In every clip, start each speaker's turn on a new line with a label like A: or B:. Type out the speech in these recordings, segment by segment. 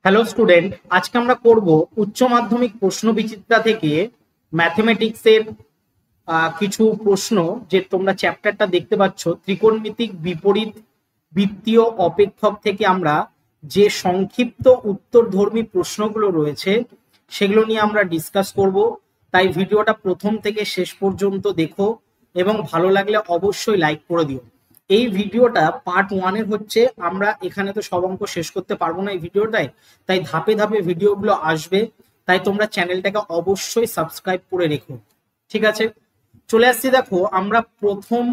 A: Hello student, আজকে আমরা করব উচ্চ মাধ্যমিক প্রশ্ন বিচিত্রা থেকে ম্যাথমেটিক্সের কিছু প্রশ্ন। যে তোমরা চ্যাপ্টারটা দেখতে পাচ্ছ, ত্রিকোণমিতিক বিপরীত বৃত্তীয় অপেক্ষক থেকে আমরা যে সংক্ষিপ্ত উত্তরধর্মী প্রশ্নগুলো রয়েছে সেগুলো নিয়ে আমরা ডিসকাস করব। তাই ভিডিওটা প্রথম থেকে শেষ পর্যন্ত দেখো এবং ভালো লাগলে অবশ্যই লাইক করে দিও। এই ভিডিওটা পার্ট ওয়ানের হচ্ছে, আমরা এখানে তো সব অঙ্ক শেষ করতে পারবো না এই ভিডিওটায়, তাই ধাপে ধাপে ভিডিওগুলো আসবে। তাই তোমরা চ্যানেলটাকে অবশ্যই সাবস্ক্রাইব করে রেখো, ঠিক আছে? চলে আসছি, দেখো আমরা প্রথম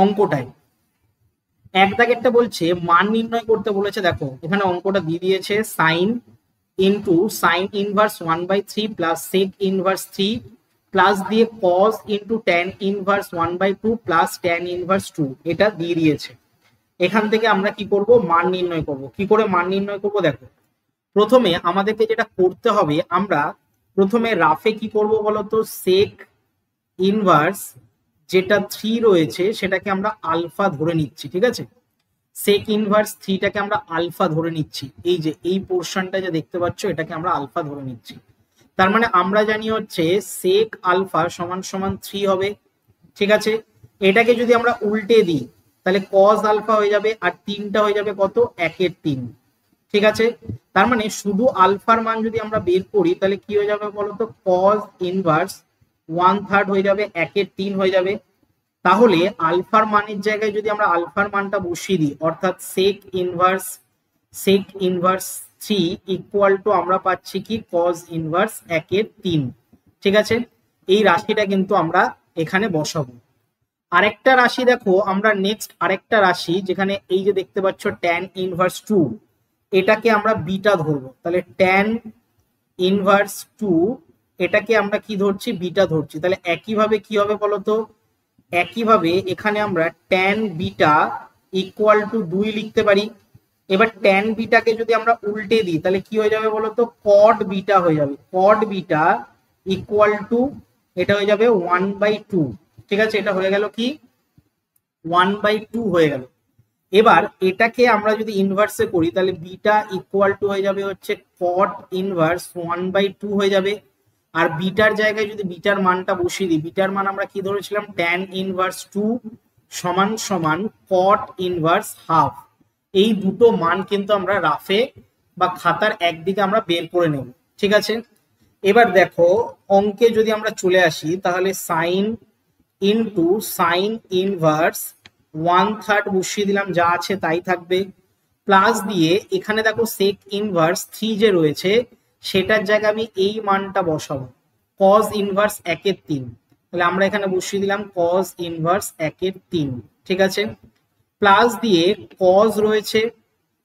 A: অঙ্কটায় এক দাগেরটা বলছে মান নির্ণয় করতে বলেছে। দেখো এখানে অঙ্কটা দিয়ে দিয়েছে, sine into sine inverse 1/3 plus sec inverse 3 plus দিয়ে cos into tan inverse 1/2 plus tan inverse 2, এটা দিয়ে দিয়েছে। এখান থেকে আমরা কি করব, মান নির্ণয় করব। কি করে মান নির্ণয় করব? দেখো প্রথমে আমাদেরকে যেটা করতে হবে, আমরা প্রথমে রাফে কি করব বলতো, সেক ইনভার্স যেটা 3 রয়েছে সেটাকে আমরা আলফা ধরে নিচ্ছি, ঠিক আছে? সেক ইনভার্স 3টাকে আমরা আলফা ধরে নিচ্ছি। এই যে এই পোর্শনটা যে দেখতে পাচ্ছ, এটাকে আমরা আলফা ধরে নিচ্ছি। তার মানে আমরা জানি হচ্ছে সেক আলফা সমান সমান 3 হবে, ঠিক আছে? এটাকে যদি আমরা উল্টে দিই তাহলে কজ আলফা হয়ে যাবে, আর 3টা হয়ে যাবে কত, 1/3, ঠিক আছে? তার মানে শুধু আলফার মান যদি আমরা বের করি তাহলে কি হয়ে যাবে বলতো, কজ ইনভার্স 1/3 হয়ে যাবে, 1/3 হয়ে যাবে। তাহলে আলফার মানের জায়গায় যদি আমরা আলফার মানটা বসিয়ে দিই, অর্থাৎ সেক ইনভার্স 3 ইকুয়াল টু আমরা পাচ্ছি কি, কজ ইনভার্স 1/3, ঠিক আছে? এই রাশিটা কিন্তু আমরা এখানে বসাবো। আরেকটা রাশি দেখো, আমরা নেক্সট আরেকটা রাশি যেখানে এই যে দেখতে পাচ্ছ ট্যান ইনভার্স 2, এটাকে আমরা বিটা ধরবো। তাহলে ট্যান ইনভার্স 2 এটাকে আমরা কি ধরছি, বিটা ধরছি। তাহলে একইভাবে কি হবে বলতো, একইভাবে এখানে আমরা ট্যান বিটা ইকুয়াল টু 2 লিখতে পারি। এবার ট্যান বিটাকে যদি আমরা উল্টে দিই তাহলে কি হয়ে যাবে বলতো, কট বিটা হয়ে যাবে। কট বিটা ইকুয়াল টু এটা হয়ে যাবে 1/2, ঠিক আছে? এটা হয়ে গেল কি, 1/2 হয়ে গেল। এবার এটাকে আমরা যদি ইনভার্সে করি তাহলে বিটা ইকুয়াল টু হয়ে যাবে হচ্ছে কট ইনভার্স 1/2 হয়ে যাবে। আর বিটার জায়গায় যদি বিটার মানটা বসিয়ে দিই, বিটার মান আমরা কি ধরেছিলাম, ট্যান ইনভার্স 2 সমান সমান কট ইনভার্স হাফ। এই দুটো মান কিন্তু আমরা রাফে বা খাতার একদিকে আমরা বের করে নেব, ঠিক আছে? এবার দেখো অঙ্কে যদি আমরা চলে আসি তাহলে সাইন ইনটু সাইন ইনভার্স 1/3 বসিয়ে দিলাম, যা আছে তাই থাকবে। প্লাস দিয়ে এখানে দেখো সেক ইনভার্স 3 যে রয়েছে সেটার জায়গায় আমি এই মানটা বসাবো, কজ ইনভার্স 1/3। তাহলে আমরা এখানে বসিয়ে দিলাম কজ ইনভার্স 1/3, ঠিক আছে? প্লাস দিয়ে কজ রয়েছে,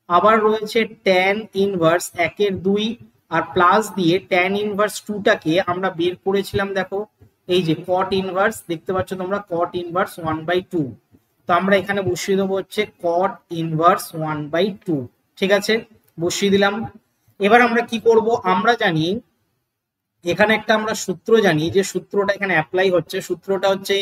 A: আবার রয়েছে ট্যান ইনভার্স 1/2, আর প্লাস দিয়ে ট্যান ইনভার্স 2টাকে আমরা বের করেছিলাম। দেখো এই যে কট ইনভার্স দেখতে পাচ্ছ তোমরা, কট ইনভার্স 1/2। তো আমরা এখানে বসিয়ে দেবো হচ্ছে কট ইনভার্স 1/2, ঠিক আছে? বসিয়ে দিলাম। এবার আমরা কি করব, আমরা জানি এখানে একটা আমরা সূত্র জানি, যে সূত্রটা এখানে অ্যাপ্লাই হচ্ছে। সূত্রটা হচ্ছে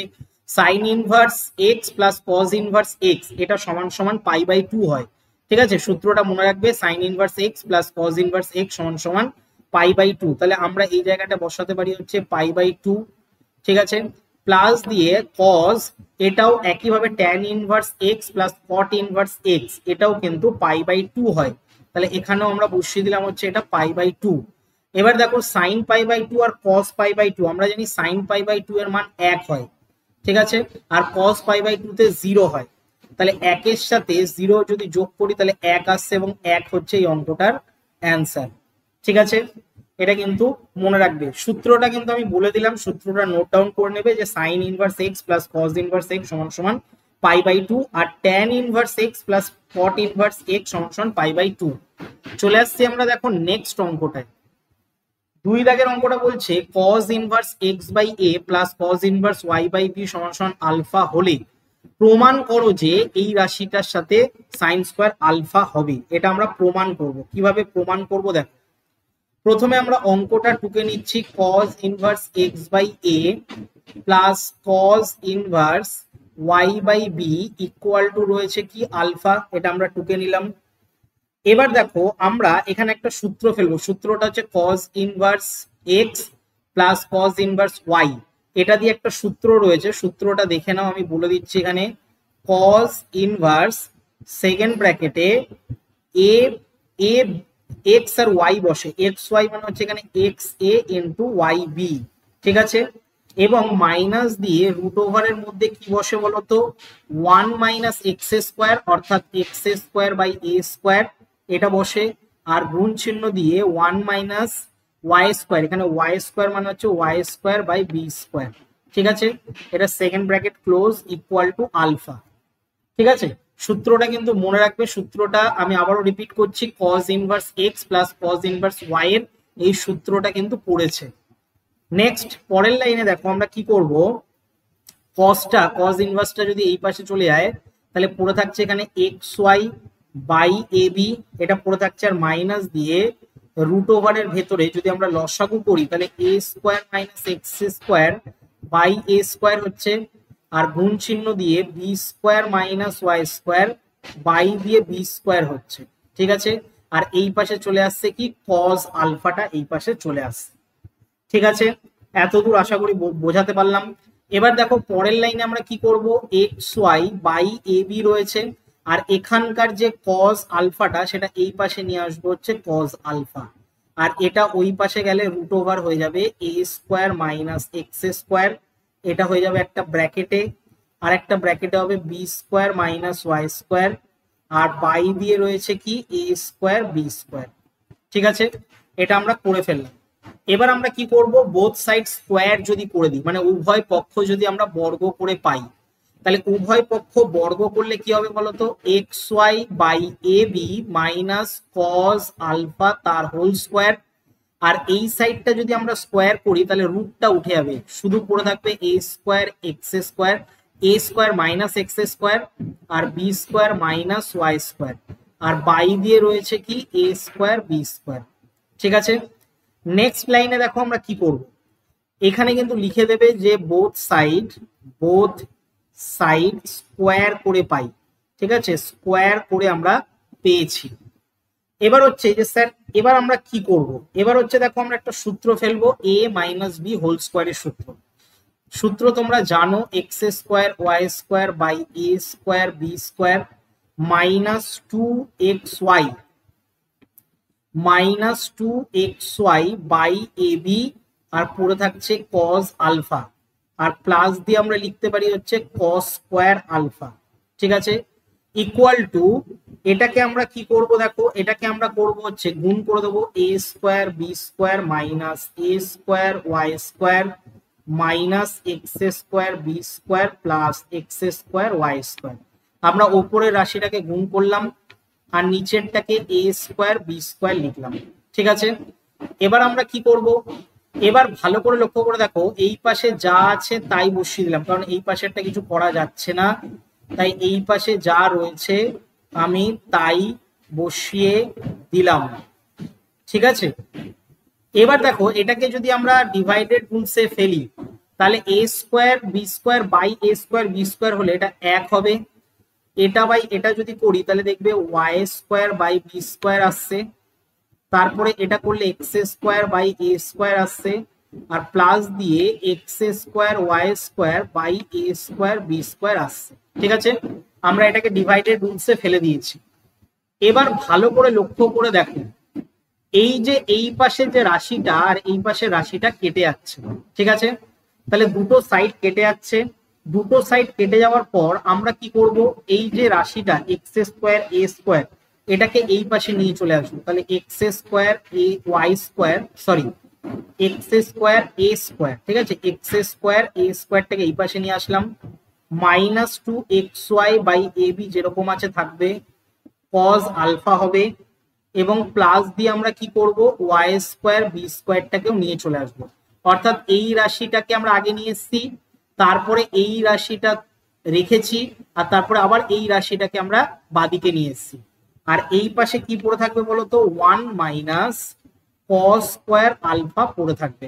A: sine inverse x plus cos inverse x, এটা সমান সমান π/2 হয়, ঠিক আছে? সূত্রটা মনে রাখবে, sign inverse x plus cos inverse x সমান সমান π/2। তাহলে আমরা এই জায়গাটা বসাতে পারি হচ্ছে π/2, ঠিক আছে? প্লাস দিয়ে কজ, এটাও একইভাবে tan inverse x plus cot inverse x, এটাও কিন্তু π/2 হয়। তাহলে এখানেও আমরা বসিয়ে দিলাম হচ্ছে এটা π/2। এবার দেখো সাইন π/2 আর কস π/2, আমরা জানি সাইন π/2 এর মান 1 হয়, ঠিক আছে? আর কস π/2 তে 0 হয়। তাহলে 1 এর সাথে 0 যদি যোগ করি তাহলে 1 আসছে, এবং 1 হচ্ছে এই অঙ্কটার অ্যান্সার, ঠিক আছে? এটা কিন্তু মনে রাখবে। সূত্রটা কিন্তু আমি বলে দিলাম, সূত্রটা নোট ডাউন করে নেবে, যে sine inverse x plus cos inverse x সমান সমান π/2, আর tan inverse x plus cot inverse x সমান সমান π/2। চলে আসছি আমরা দেখো নেক্সট অঙ্কটায়। 2 দাগের অঙ্কটা বলছে cos inverse x/a plus cos inverse y/b সমান সমান আলফা হলে প্রমাণ করো যে এই রাশিটার সাথে সাইন স্কয়ার আলফা হবে। এটা আমরা প্রমাণ করব। কিভাবে প্রমাণ করব দেখো, প্রথমে আমরা অঙ্কটা টুকে নিচ্ছি, cos inverse x/a plus cos inverse y/b equal to রয়েছে কি, আলফা। এটা আমরা টুকে নিলাম। এবার দেখো আমরা এখানে একটা সূত্র ফেলবো, সূত্রটা হচ্ছে cos inverse x plus cos inverse Y. এটা দিয়ে একটা সূত্র রয়েছে, সূত্রটা দেখে নাও, আমি বলে দিচ্ছি এখানে। cos ইনভার্স সেকেন্ড ব্র্যাকেটে এ এ এক্স আর ওয়াই বসে, এক্স ওয়াই মানে হচ্ছে এখানে এক্স এ ইন্টু ওয়াই বি, ঠিক আছে। এবং মাইনাস দিয়ে রুট ওভারের মধ্যে কি বসে বলতো, ওয়ান মাইনাস এক্স স্কোয়ার, অর্থাৎ X square by A square, এটা বসে। আর গুণ চিহ্ন দিয়ে ওয়ান মাইনাস ওয়াই স্কোয়ার, এখানে ওয়াই স্কোয়ার মানে হচ্ছে Y square by B square, ঠিক আছে। এটা second bracket close equal to alpha, ঠিক আছে। সূত্রটা কিন্তু মনে রাখবে, সূত্রটা আমি আবারও রিপিট করছি, cos inverse x plus cos inverse Y এর এই সূত্রটা কিন্তু পড়েছে। নেক্সট পরের লাইনে দেখো আমরা কি করব, cos ইনভার্সটা যদি এই পাশে চলে যায় তাহলে পড়ে থাকছে এখানে X Y by A B, এটা পড়ে থাকছে। আর মাইনাস দিয়ে রুট ওভারের ভেতরে যদি আমরা লসাগু করি তাহলে a square minus x square by A square হচ্ছে। আর গুণ চিহ্ন দিয়ে b square minus Y square by দিয়ে বি স্কোয়ার হচ্ছে, ঠিক আছে। আর এই পাশে চলে আসছে কি cos আলফাটা এই পাশে চলে আসছে, ঠিক আছে। এতদূর আশা করি বোঝাতে পারলাম। এবার দেখো পরের লাইনে আমরা কি করব, X Y by A B রয়েছে, আর এখানকার যে cos আলফাটা সেটা এই পাশে নিয়ে আসবো হচ্ছে cos আলফা। আর এটা ওই পাশে গেলে রুট ওভার হয়ে যাবে A square minus x square, এটা হয়ে যাবে একটা ব্র্যাকেটে। আর একটা ব্র্যাকেটে হবে B square minus Y square, আর বাই দিয়ে রয়েছে কি এ স্কোয়ার বি স্কোয়ার, ঠিক আছে। এটা আমরা করে ফেললাম। এবার আমরা কি করব, বোথ সাইড স্কোয়ার যদি করে দিই, মানে উভয় পক্ষ যদি আমরা বর্গ করে পাই, তাহলে উভয় পক্ষ বর্গ করলে কি হবে বলতো, X Y by A B minus cos alpha তার হোল স্কোয়ার। আর এই সাইডটা যদি আমরা স্কোয়ার করি তাহলে রুটটা উঠে যাবে, শুধু পড়ে থাকবে a square x square, a square minus x square, আর b square minus Y square. আর বাই দিয়ে রয়েছে কি এ স্কোয়ার বি স্কোয়ার, ঠিক আছে। নেক্সট লাইনে দেখো আমরা কি করব, এখানে কিন্তু লিখে দেবে যে বোথ সাইড স্কোয়ার করে পাই, ঠিক আছে, স্কোয়ার করে আমরা পেয়েছি। এবার হচ্ছে যে স্যার এবার আমরা কি করব, এবার হচ্ছে দেখো আমরা একটা সূত্র ফেলবো, এ মাইনাস বি হোল স্কোয়ারের সূত্র তোমরা জানো, x square Y square by A square B square minus two x Y by A b, আর পড়ে থাকছে cos আলফা, আর প্লাস দিয়ে আমরা লিখতে পারি হচ্ছে cos স্কোয়ার আলফা, ঠিক আছে, ইকুয়াল টু এটাকে আমরা কি করব, দেখো এটাকে আমরা করব হচ্ছে গুণ করে দেবো a square B square minus a square Y square minus x square B square plus x square Y square. আমরা ওপরের রাশিটাকে গুণ করলাম আর নিচেরটাকে এ স্কোয়ার বি স্কোয়ার লিখলাম, ঠিক আছে। এবার আমরা কি করব, এবার ভালো করে লক্ষ্য করে দেখো, এই পাশে যা আছে তাই বসিয়ে দিলাম, কারণ এই পাশেরটা কিছু করা যাচ্ছে না, তাই এই পাশে যা রয়েছে আমি তাই বসিয়ে দিলাম, ঠিক আছে। এবার দেখো এটাকে যদি আমরা ডিভাইডেড রুলসে ফেলি তাহলে a square B square by A square B square হলে এটা এক হবে, এটা বাই এটা যদি করি তাহলে দেখবে Y square by B square আসছে, তারপরে এটা করলে X square by A square আসছে, আর প্লাস দিয়ে X square Y square by A square B square আসছে, ঠিক আছে। আমরা এটাকে ডিভাইডেড রুলসে ফেলে দিয়েছি। এবার ভালো করে লক্ষ্য করে দেখো, এই যে এই পাশে যে রাশিটা আর এই পাশে রাশিটা কেটে যাচ্ছে, ঠিক আছে। তাহলে দুটো সাইড কেটে যাচ্ছে, দুটো সাইড কেটে যাওয়ার পর আমরা কি করব, এই যে রাশিটা এক্স স্কোয়ার এ স্কোয়ার এটাকে এই পাশে নিয়ে চলে আসবো, তাহলে x square a y square sorry x square a square, ঠিক আছে, এক্স স্কোয়ার এ স্কোয়ারটাকে এই পাশে নিয়ে আসলাম, minus two x Y by A b যেরকম আছে থাকবে, কজ আলফা হবে, এবং প্লাস দিয়ে আমরা কি করব ওয়াই স্কোয়ার বি স্কোয়ারটাকেও নিয়ে চলে আসবো। অর্থাৎ এই রাশিটাকে আমরা আগে নিয়ে এসেছি, তারপরে এই রাশিটা রেখেছি, আর তারপরে আবার এই রাশিটাকে আমরা বাদিকে নিয়ে এসেছি। আর এই পাশে কি পড়ে থাকবে বলতো, one minus cos square alpha পড়ে থাকবে,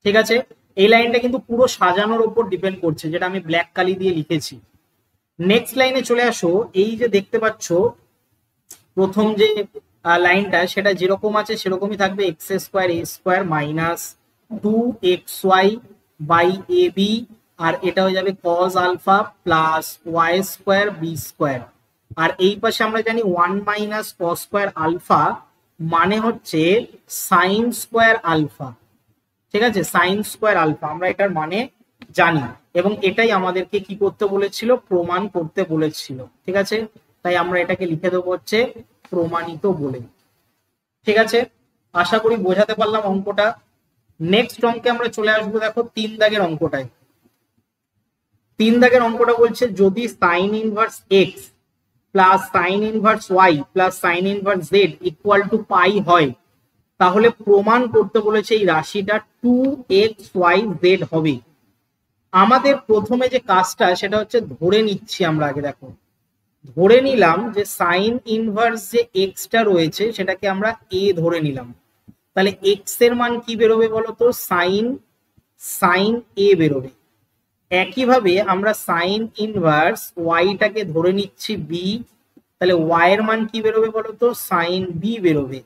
A: ঠিক আছে। এই লাইনটা কিন্তু পুরো সাজানোর উপর ডিপেন্ড করছে, যেটা আমি ব্ল্যাক কালি দিয়ে লিখেছি। নেক্সট লাইনে চলে আসো, এই যে দেখতে পাচ্ছ প্রথম যে লাইনটা সেটা যেরকম আছে সেরকমই থাকবে, x square a square minus 2xy by A b, আর এটা হয়ে যাবে cos alpha plus Y square B square. আর এই পাশে আমরা জানি 1 মাইনাস কস স্কোয়ার আলফা মানে হচ্ছে সাইন স্কোয়ার আলফা। ঠিক আছে, সাইন স্কোয়ার আলফা আমরা এটার মানে জানি, এবং এটাই আমাদেরকে কি করতে বলেছিল, প্রমাণ করতে বলেছিল। ঠিক আছে, তাই আমরা এটাকে লিখে দেবো হচ্ছে প্রমাণিত বলে। ঠিক আছে, আশা করি বোঝাতে পারলাম অঙ্কটা। নেক্সট অঙ্কে আমরা চলে আসবো, দেখো 3 দাগের অঙ্কটায়। 3 দাগের অঙ্কটা বলছে যদি sine inverse x plus sine inverse y plus sine inverse Z equal to pi হয়, তাহলে প্রমাণ করতে বলেছে এই রাশিটা 2xyz হবে। আমাদের প্রথমে যে কাজটা সেটা হচ্ছে ধরে নিচ্ছি আমরা আগে, দেখো ধরে নিলাম যে সাইন ইনভার্স যে এক্সটা রয়েছে সেটাকে আমরা এ ধরে নিলাম। তাহলে এক্স এর মান কি বেরোবে বলতো, সাইন সাইন এ বেরোবে। একইভাবে আমরা সাইন ইনভার্স ওয়াইটাকে ধরে নিচ্ছি বি, তাহলে ওয়াই এর মান কি বেরোবে বলতো, সাইন বি বেরোবে।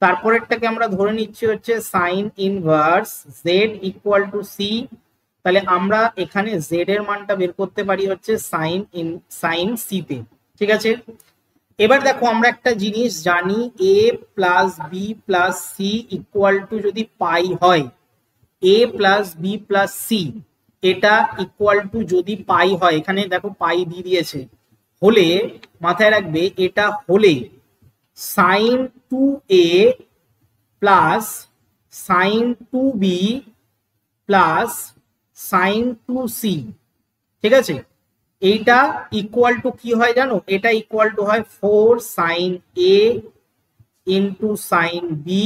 A: তারপরেরটাকে আমরা ধরে নিচ্ছি হচ্ছে sine inverse Z equal to C, তাহলে আমরা এখানে জেড এর মানটা বের করতে পারি হচ্ছে সাইন সি তে। ঠিক আছে, এবার দেখো আমরা একটা জিনিস জানি, a plus B plus C equal to যদি পাই হয়, a plus B plus c এটা ইকুয়াল টু যদি পাই হয়, এখানে দেখো পাই দিয়ে দিয়েছে, হলে মাথায় রাখবে এটা হলে sine 2a plus sine 2b plus sine 2c। ঠিক আছে, এইটা ইকুয়াল টু কি হয় জানো, এটা ইকুয়াল টু হয় 4 sine a into sine B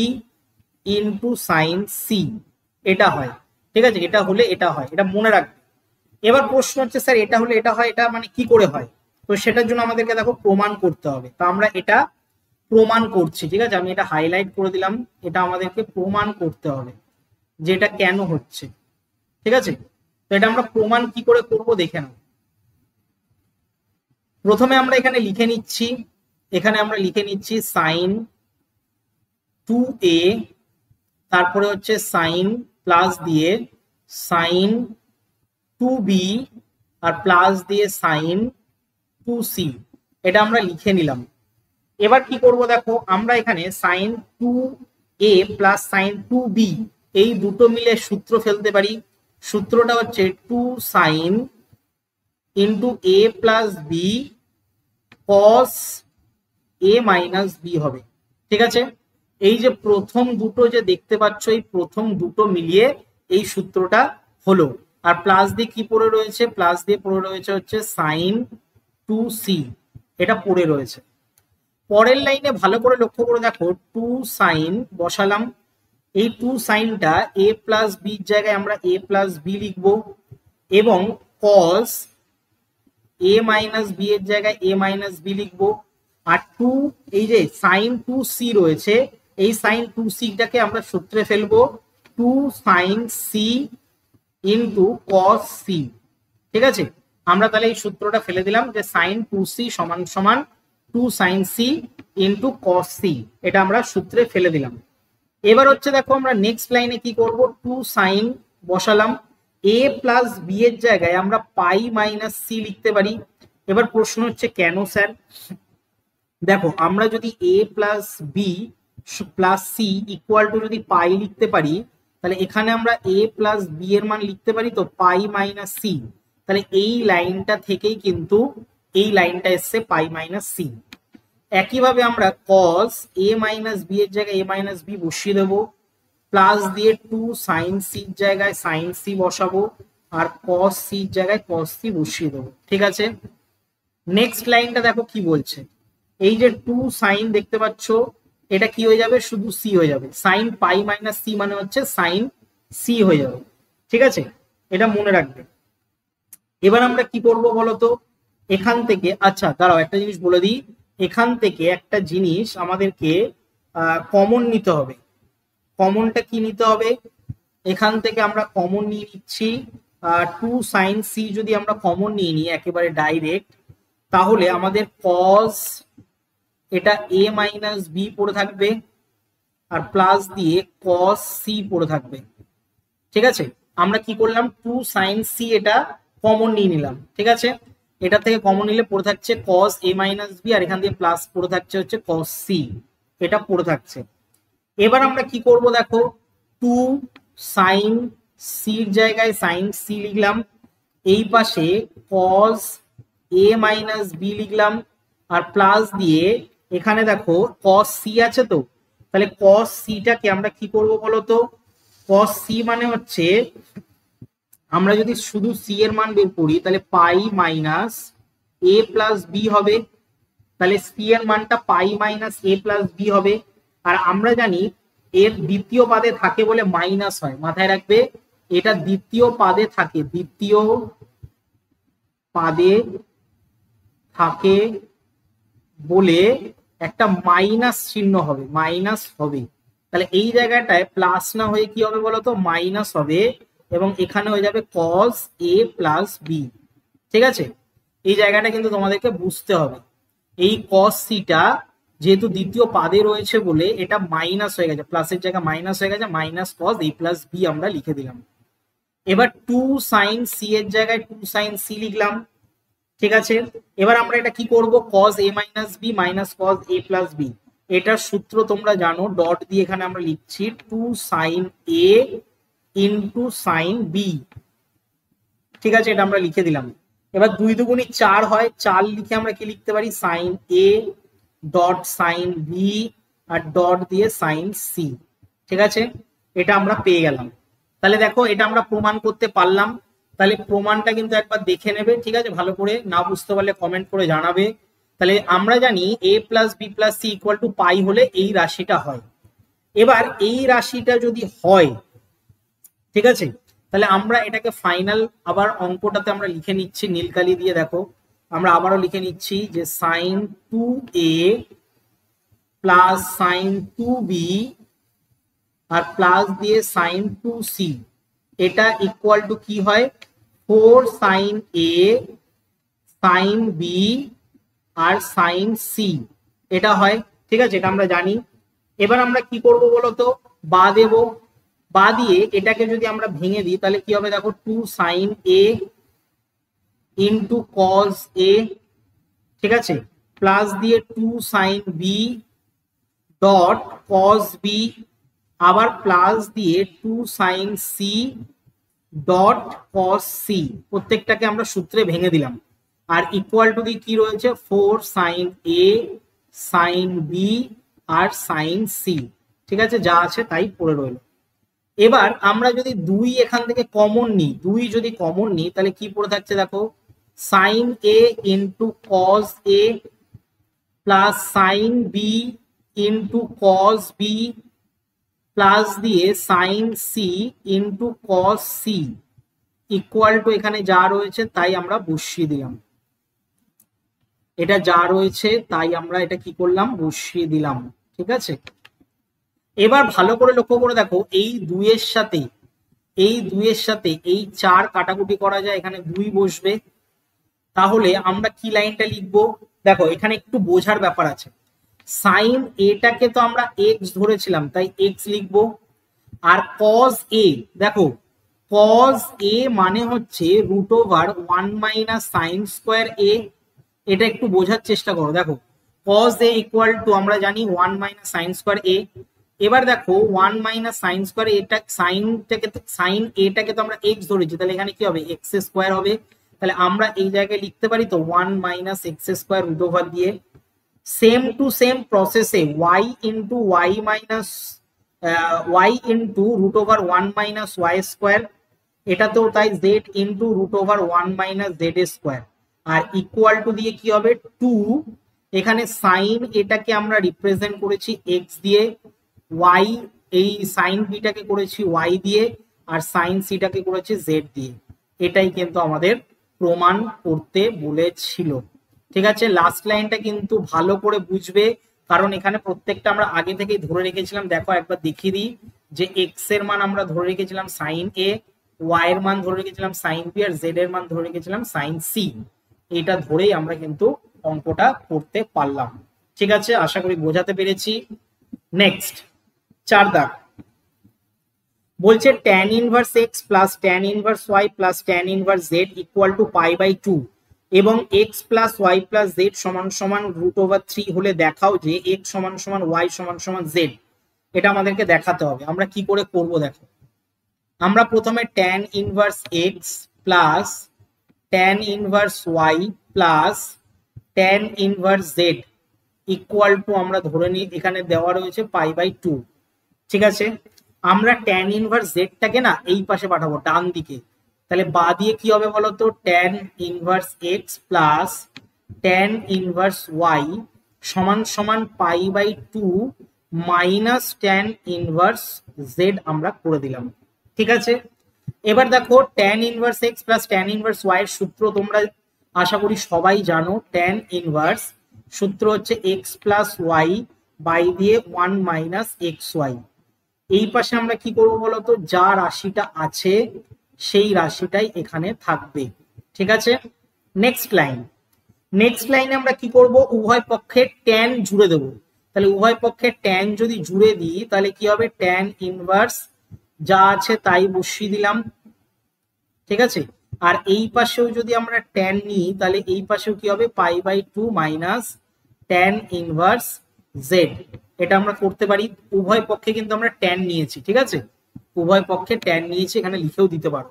A: into sine C, এটা হয়। ঠিক আছে, এটা হলে এটা হয়, এটা মনে রাখবে। এবার প্রশ্ন হচ্ছে স্যার এটা হলে এটা হয়, এটা মানে কি করে হয়? তো সেটার জন্য আমাদেরকে দেখো প্রমাণ করতে হবে, তো আমরা এটা প্রমাণ করছি। ঠিক আছে, আমি এটা হাইলাইট করে দিলাম, এটা আমাদেরকে প্রমাণ করতে হবে যে এটা কেন হচ্ছে। ঠিক আছে, তো এটা আমরা প্রমাণ কি করে করব দেখে নাও। প্রথমে আমরা এখানে লিখে নিচ্ছি, এখানে আমরা লিখে নিচ্ছি সাইন 2a, তারপরে হচ্ছে সাইন প্লাস দিয়ে সাইন 2b আর প্লাস দিয়ে সাইন 2c, এটা আমরা লিখে নিলাম। এবার কি করব দেখো, আমরা এখানে sign 2a plus sine 2b এই দুটো মিলে সূত্র ফেলতে পারি। সূত্রটা হচ্ছে 2 sine into a plus B cos a minus B হবে। ঠিক আছে, এই যে প্রথম দুটো যে দেখতে পাচ্ছ, এই প্রথম দুটো মিলিয়ে এই সূত্রটা হলো। আর প্লাস দিয়ে কি পড়ে রয়েছে, প্লাস দিয়ে পড়ে রয়েছে হচ্ছে সাইন 2c, এটা পড়ে রয়েছে। পরের লাইনে ভালো করে লক্ষ্য করে দেখো, 2 সাইন বসালাম, এই 2 সাইনটা a প্লাস বির জায়গায় আমরা a প্লাস বি লিখবো, এবং কস a মাইনাস বি এর জায়গায় a মাইনাস বি লিখবো। আর 2 এই যে সাইন 2c রয়েছে, এই সাইন 2c টাকে আমরা সূত্রে ফেলবো 2 sine c into cos c। ঠিক আছে, আমরা তাহলে এই সূত্রটা ফেলে দিলাম যে সাইন 2c সমান সমান 2 sine c into cos c, এটা আমরা সূত্রে ফেলে দিলাম। এবার হচ্ছে দেখো আমরা নেক্সট লাইনে কি করব, 2 সাইন বসালাম, a প্লাস বি এর জায়গায় আমরা পাই মাইনাস সি লিখতে পারি। এবার প্রশ্ন হচ্ছে কেন স্যার, দেখো আমরা যদি a plus B plus C equal to যদি পাই লিখতে পারি, তাহলে এখানে আমরা a প্লাস বি এর মান লিখতে পারি তো পাই মাইনাস সি, তাহলে এই লাইনটা থেকেই কিন্তু এই লাইনটা এসছে পাই মাইনাস সি। একইভাবে আমরা cos a মাইনাস বি এর জায়গায় a মাইনাস বি বসিয়ে দেবো, প্লাস দিয়ে 2 সাইন সির জায়গায় সাইন সি বসাবো, আর cos সির জায়গায় cos সি বসিয়ে দেবো। ঠিক আছে, নেক্সট লাইনটা দেখো কি বলছে, এই যে 2 সাইন দেখতে পাচ্ছ, এটা কি হয়ে যাবে, শুধু সি হয়ে যাবে, সাইন পাই মাইনাস সি মানে হচ্ছে সাইন সি হয়ে যাবে। ঠিক আছে, এটা মনে রাখবে। এবার আমরা কি করব বলতো, এখান থেকে আচ্ছা দাঁড়াও একটা জিনিস বলে দিই, এখান থেকে একটা জিনিস আমাদেরকে কমন নিতে হবে। কমনটা কি নিতে হবে, এখান থেকে আমরা কমন নিয়ে নিচ্ছি 2 সাইন সি যদি আমরা কমন নিয়ে নিই একেবারে ডাইরেক্ট, তাহলে আমাদের কস এটা a মাইনাস বি পড়ে থাকবে আর প্লাস দিয়ে cos সি পড়ে থাকবে। ঠিক আছে, আমরা কি করলাম 2 sin c এটা কমন নিয়ে নিলাম। ঠিক আছে, এটা থেকে কমন নিলে পড়ে থাকছে cos a মাইনাস বি আর এখান দিয়ে প্লাস পড়ে থাকছে হচ্ছে cos c, এটা পড়ে থাকছে। এবার আমরা কি করব দেখো 2 sin c এর জায়গায় sin c লিখলাম, এই পাশে cos a মাইনাস বি লিখলাম আর প্লাস দিয়ে এখানে দেখো cos c আছে, তো তাহলে cos c টাকে আমরা কি করব বলো তো, cos c মানে হচ্ছে আমরা যদি শুধু c এর মান বের করি তাহলে পাই মাইনাস a প্লাস বি হবে, তাহলে c এর মানটা পাই মাইনাস a প্লাস বি হবে। আর আমরা জানি এর দ্বিতীয় পাদে থাকে বলে মাইনাস হয়, মাথায় রাখবে এটা দ্বিতীয় পাদে থাকে, দ্বিতীয় পাদে থাকে বলে একটা মাইনাস চিহ্ন হবে, মাইনাস হবে। তাহলে এই জায়গাটায় প্লাস না হয়ে কি হবে বলতো, মাইনাস হবে এবং এখানে হয়ে যাবে cos a প্লাস বি। ঠিক আছে, এই জায়গাটা কিন্তু তোমাদেরকে বুঝতে হবে, এই cos c টা যেহেতু দ্বিতীয় পাদে রয়েছে বলে এটা মাইনাস হয়ে গেছে, প্লাসের জায়গায় মাইনাস হয়ে গেছে, minus cos a plus B আমরা লিখে দিলাম। এবার 2 sin c এর জায়গায় 2 sin c লিখলাম। ঠিক আছে, এবার আমরা এটা কি করব, cos a minus B minus cos a plus B, এটার সূত্র তোমরা জানো, ডট দিয়ে এখানে আমরা লিখছি 2 sin a into sin b। ঠিক আছে, এটা আমরা লিখে দিলাম। এবার 2 দুগুণী 4 হয়, 4 লিখে আমরা কি লিখতে পারি, sin a dot sin b আর ডট দিয়ে sin c। ঠিক আছে, এটা আমরা পেয়ে গেলাম। তাহলে দেখো এটা আমরা প্রমাণ করতে পারলাম, তাহলে প্রমাণটা কিন্তু একবার দেখে নেবে। ঠিক আছে, ভালো করে, না বুঝতে পারলে কমেন্ট করে জানাবে। তাহলে আমরা জানি a plus B plus C equal to pi হলে এই রাশিটা হয়। এবার এই রাশিটা যদি হয়, ঠিক আছে, তাহলে আমরা এটাকে ফাইনাল আবার অঙ্কটাতে আমরা লিখে নিচ্ছি নীলকালি দিয়ে। দেখো আমরা আবারও লিখে নিচ্ছি যে sin 2a plus sin 2b আর প্লাস দিয়ে sin 2c, এটা ইকুয়াল টু কি হয়, 4 sin a sin b R sin c, এটা হয়। ঠিক আছে, এটা আমরা জানি। এবার আমরা কি করব বলতো, বা দেব, বা দিয়ে এটাকে যদি আমরা ভেঙে দিই তাহলে কি হবে দেখো 2 sin a into cos a, ঠিক আছে, প্লাস দিয়ে 2 sin b dot cos b আবার প্লাস দিয়ে 2 sin c dot cos c, প্রত্যেকটাকে আমরা সূত্রে ভেঙে দিলাম। আর ইকুয়াল টু দিয়ে কি রয়েছে 4 sin a sin b R sin c। ঠিক আছে, যা আছে তাই পড়ে রইল। এবার আমরা যদি 2 এখান থেকে কমন নিই, 2 যদি কমন নিই তাহলে কি পড়ে থাকছে দেখো, sin a into cos a plus sin b into cos b plus দিয়ে sin c into cos c equal to এখানে যা রয়েছে তাই আমরা বসিয়ে দিলাম। এটা যা রয়েছে তাই আমরা এটা কি করলাম, বসিয়ে দিলাম। ঠিক আছে, এবার ভালো করে লক্ষ্য করে দেখো এই 2 এর সাথে এই 4 কাটাকুটি করা যায়, এখানে 2 বসবে। তাহলে আমরা কি লাইনটা লিখবো দেখো, এখানে একটু বোঝার ব্যাপার আছে। সাইন এটাকে তো আমরা এক্স ধরেছিলাম তাই এক্স লিখবো, আর cos a দেখো cos a মানে হচ্ছে root over 1 minus sine square a, এটা একটু বোঝার চেষ্টা করো। দেখো cos a ইকুয়াল টু আমরা জানি 1 মাইনাস সাইন স্কোয়ার a। এবার দেখো 1 মাইনাস সাইন স্কোয়ার এটা সাইন এটাকে তো আমরা এক্স ধরেছি, তাহলে এখানে কি হবে এক্স স্কোয়ার হবে। তাহলে আমরা এই জায়গায় লিখতে পারি তো 1 minus x square root over দিয়ে। সেম টু সেম প্রসেসে y into Y minus Y into root over 1 minus Y square, এটাতেও তাই z into root over 1 minus Z square. আর ইকুয়াল টু দিয়ে কি হবে 2, এখানে সাইন এটাকে আমরা রিপ্রেজেন্ট করেছি এক্স দিয়ে, y এই সাইন বিটাকে করেছি y দিয়ে, আর সাইন সিটাকে করেছি জেড দিয়ে। এটাই কিন্তু আমাদের প্রমাণ করতে বলেছিল। ঠিক আছে, লাস্ট লাইনটা কিন্তু ভালো করে বুঝবে, কারণ এখানে প্রত্যেকটা আমরা আগে থেকেই ধরে রেখেছিলাম। দেখো একবার দেখিয়ে দিই যে এক্স এর মান আমরা ধরে রেখেছিলাম সাইন এ, ওয়াই এর মান ধরে রেখেছিলাম সাইন বি, আর জেড এর মান ধরে রেখেছিলাম সাইন সি। এটা ধরেই আমরা কিন্তু অঙ্কটা করতে পারলাম। ঠিক আছে, আশা করি বোঝাতে পেরেছি। নেক্সট 4 দাগ বলছে tan inverse x plus tan inverse y plus tan inverse z equal to π/2 এবং x plus y plus z সমান সমান √3 হলে দেখাও যে x সমান সমান y সমান সমান z। এটা আমাদেরকে দেখাতে হবে। আমরা কি করে করব দেখো, আমরা প্রথমে tan inverse x plus tan inverse y plus tan inverse z equal two আমরা ধরে নিই এখানে দেওয়া রয়েছে π/2। ঠিক আছে, আমরা tan ইনভার্স z টাকে না এই পাশে পাঠাবো ডান দিকে, তাহলে বাঁ দিয়ে কি হবে বলতো, tan inverse x plus tan inverse y সমান সমান π/2 মাইনাস tan ইনভার্স z আমরা করে দিলাম। ঠিক আছে, এবার দেখো tan inverse x plus tan inverse y এর সূত্র তোমরা আশা করি সবাই জানো। tan ইনভার্স সূত্র হচ্ছে x প্লাস y বাই দিয়ে 1 মাইনাস xy। এই পাশে আমরা কি করব বলতো, যা রাশিটা আছে সেই রাশিটাই এখানে থাকবে। ঠিক আছে, নেক্সট লাইনে আমরা কি করব, উভয় পক্ষে tan জুড়ে দেব। তাহলে উভয় পক্ষে tan যদি জুড়ে দিই তাহলে কি হবে, tan ইনভার্স যা আছে তাই বসিয়ে দিলাম। ঠিক আছে, আর এই পাশেও যদি আমরা tan নিই তাহলে এই পাশেও কি হবে, π/2 মাইনাস tan ইনভার্স z। এটা আমরা করতে পারি, উভয় পক্ষে কিন্তু আমরা tan নিয়েছি। ঠিক আছে, উভয় পক্ষে tan নিয়েছি, এখানে লিখেও দিতে পারো।